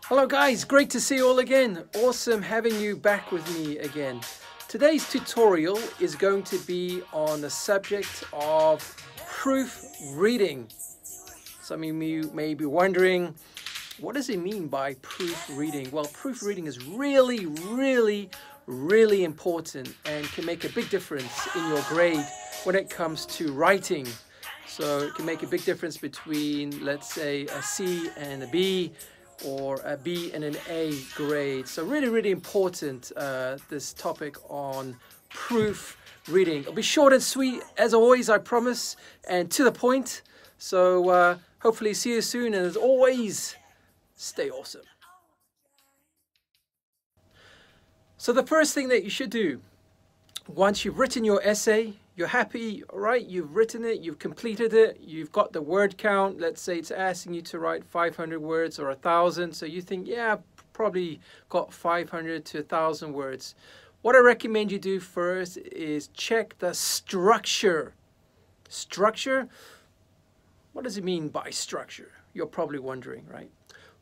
Hello guys, great to see you all again. Awesome having you back with me again. Today's tutorial is going to be on the subject of proofreading. Some of you may be wondering, what does it mean by proofreading? Well, proofreading is really important and can make a big difference in your grade when it comes to writing. So it can make a big difference between, let's say, a C and a B, or a B and an A grade. So really important, this topic on proofreading. It'll be short and sweet as always, I promise, and to the point. So hopefully see you soon, and as always, stay awesome. So the first thing that you should do, once you've written your essay, you're happy, all right, you've written it, you've completed it, you've got the word count. Let's say it's asking you to write 500 words or 1,000. So you think, yeah, I've probably got 500 to 1,000 words. What I recommend you do first is check the structure. Structure? What does it mean by structure? You're probably wondering, right?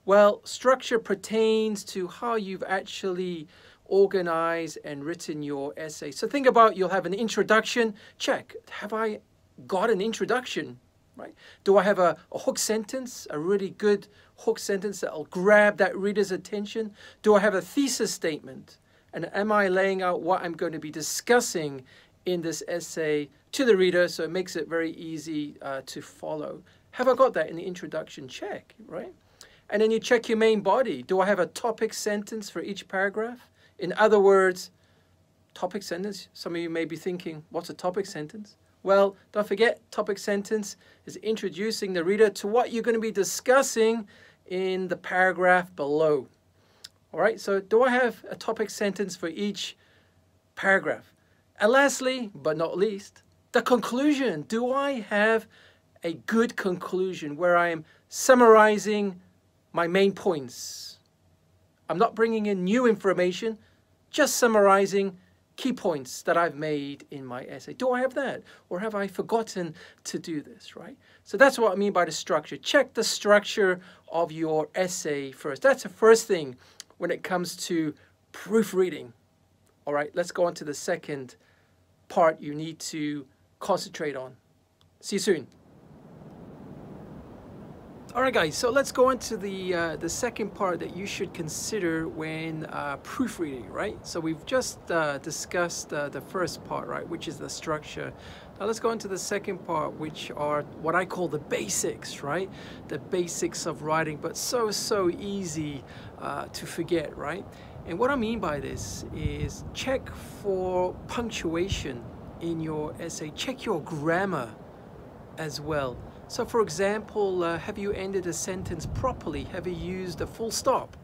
Well, structure pertains to how you've actually organized and written your essay. So think about, you'll have an introduction. Check, have I got an introduction, right? Do I have a hook sentence, a really good hook sentence that'll grab that reader's attention? Do I have a thesis statement? And am I laying out what I'm going to be discussing in this essay to the reader, so it makes it very easy to follow? Have I got that in the introduction? Check, right? And then you check your main body. Do I have a topic sentence for each paragraph? In other words, topic sentence. Some of you may be thinking, what's a topic sentence? Well, don't forget, topic sentence is introducing the reader to what you're going to be discussing in the paragraph below. All right, so do I have a topic sentence for each paragraph? And lastly, but not least, the conclusion. Do I have a good conclusion where I am summarizing my main points? I'm not bringing in new information, just summarizing key points that I've made in my essay. Do I have that? Or have I forgotten to do this, right? So that's what I mean by the structure. Check the structure of your essay first. That's the first thing when it comes to proofreading. All right, let's go on to the second part you need to concentrate on. See you soon. All right, guys, so let's go on to the second part that you should consider when proofreading, right? So we've just discussed the first part, right, which is the structure. Now let's go on to the second part, which are what I call the basics, right? The basics of writing, but so easy to forget, right? And what I mean by this is check for punctuation in your essay. Check your grammar as well. So for example, have you ended a sentence properly? Have you used a full stop,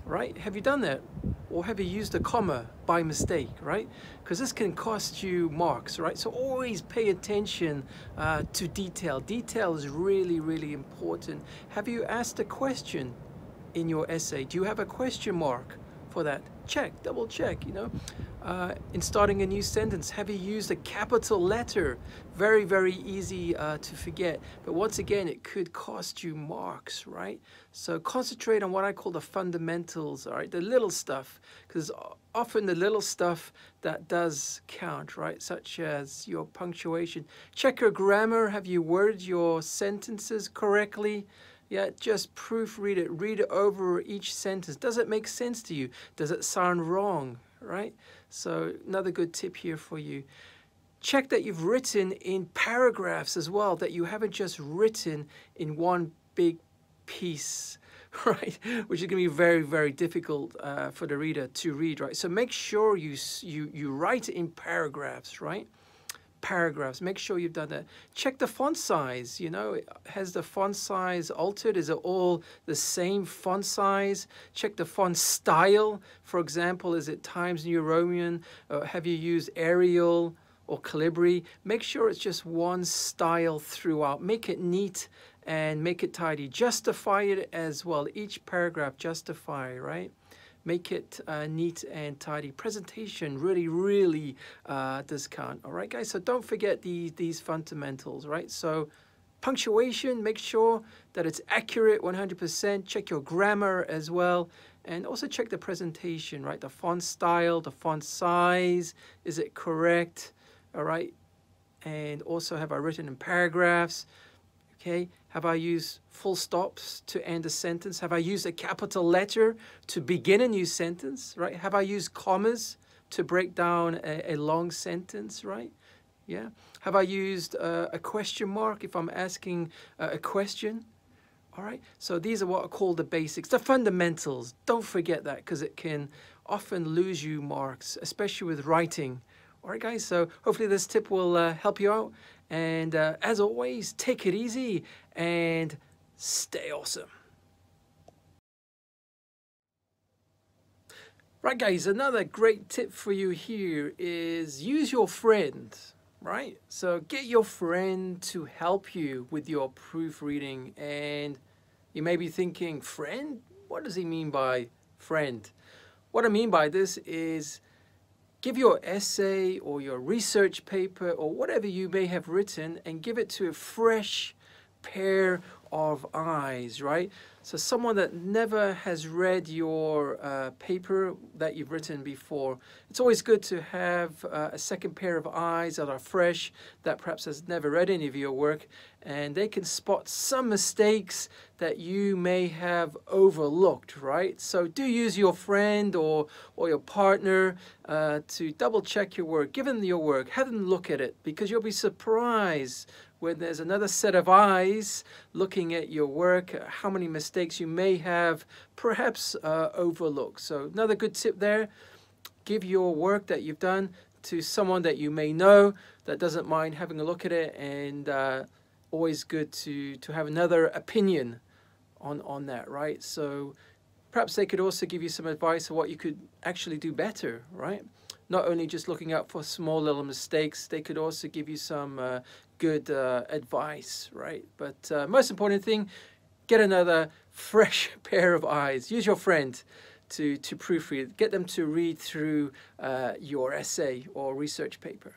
right? Have you done that? Or have you used a comma by mistake, right? Because this can cost you marks, right? So always pay attention to detail. Detail is really important. Have you asked a question in your essay? Do you have a question mark for that? Check, double check, you know. In starting a new sentence, have you used a capital letter? Very easy to forget, but once again, it could cost you marks, right? So concentrate on what I call the fundamentals, all right, the little stuff, because often the little stuff that does count, right? Such as your punctuation. Check your grammar. Have you worded your sentences correctly? Yeah, just proofread it, read it over each sentence. Does it make sense to you? Does it sound wrong, right? So another good tip here for you. Check that you've written in paragraphs as well, that you haven't just written in one big piece, right? Which is going to be very difficult for the reader to read, right? So make sure you write in paragraphs, right? Paragraphs. Make sure you've done that. Check the font size. You know, has the font size altered? Is it all the same font size? Check the font style. For example, is it Times New Roman? Have you used Arial or Calibri? Make sure it's just one style throughout. Make it neat and make it tidy. Justify it as well. Each paragraph justify, right? Make it neat and tidy. Presentation really does count. All right, guys. So don't forget these fundamentals, right? So Punctuation, make sure that it's accurate 100%. Check your grammar as well. And also check the presentation, right? The font style, the font size, is it correct? All right. And also, have I written in paragraphs? Okay. Have I used full stops to end a sentence? Have I used a capital letter to begin a new sentence, right? Have I used commas to break down a long sentence, right? Yeah. Have I used a question mark if I'm asking a question? All right. So these are what are called the basics, the fundamentals. Don't forget that, because it can often lose you marks, especially with writing. All right, guys. So hopefully this tip will help you out. And as always, take it easy and stay awesome. Right, guys, another great tip for you here is use your friend, right? So get your friend to help you with your proofreading. And you may be thinking, friend? What does he mean by friend? What I mean by this is give your essay or your research paper or whatever you may have written and give it to a fresh pair of eyes, right? So someone that never has read your paper that you've written before. It's always good to have a second pair of eyes that are fresh, that perhaps has never read any of your work, and they can spot some mistakes that you may have overlooked, right? So do use your friend or your partner to double check your work. Give them your work, have them look at it, because you'll be surprised when there's another set of eyes looking at your work, how many mistakes you may have perhaps overlooked. So another good tip there, give your work that you've done to someone that you may know that doesn't mind having a look at it, and always good to have another opinion on that, right? So perhaps they could also give you some advice on what you could actually do better, right? Not only just looking out for small little mistakes, they could also give you some good advice, right? But most important thing, get another fresh pair of eyes. Use your friend to proofread. Get them to read through your essay or research paper.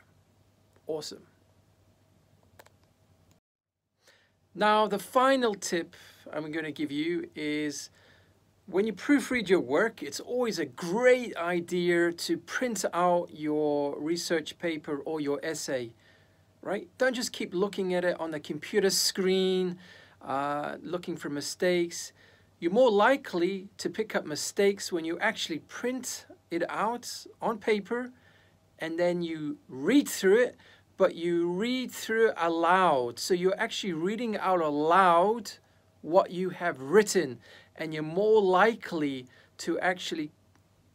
Awesome. Now, the final tip I'm going to give you is when you proofread your work, it's always a great idea to print out your research paper or your essay, right? Don't just keep looking at it on the computer screen, looking for mistakes. You're more likely to pick up mistakes when you actually print it out on paper and then you read through it, but you read through it aloud. So you're actually reading out aloud what you have written, and you're more likely to actually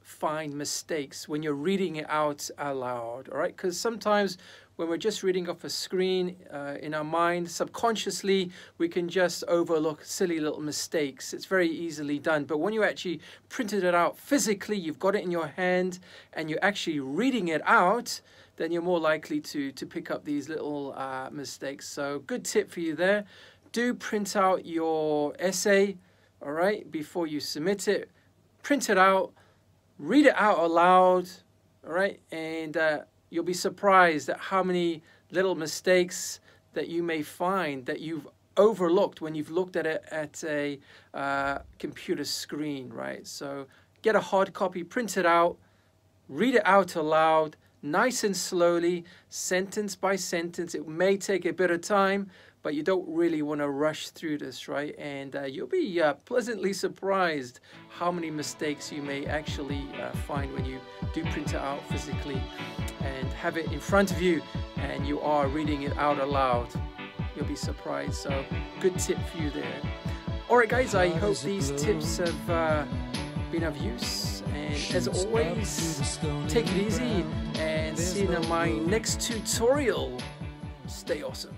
find mistakes when you're reading it out aloud, all right? Because sometimes when we're just reading off a screen in our mind, subconsciously, we can just overlook silly little mistakes. It's very easily done. But when you actually printed it out physically, you've got it in your hand, and you're actually reading it out, then you're more likely to pick up these little mistakes. So good tip for you there. Do print out your essay, all right, before you submit it. Print it out, read it out aloud, all right, and you'll be surprised at how many little mistakes that you may find that you've overlooked when you've looked at it at a computer screen, right? So get a hard copy, print it out, read it out aloud, nice and slowly, sentence by sentence. It may take a bit of time, but you don't really want to rush through this, right? And you'll be pleasantly surprised how many mistakes you may actually find when you do print it out physically and have it in front of you and you are reading it out aloud. You'll be surprised. So good tip for you there. All right, guys, I hope these tips have been of use. And as always, take it easy and see you in my next tutorial. Stay awesome.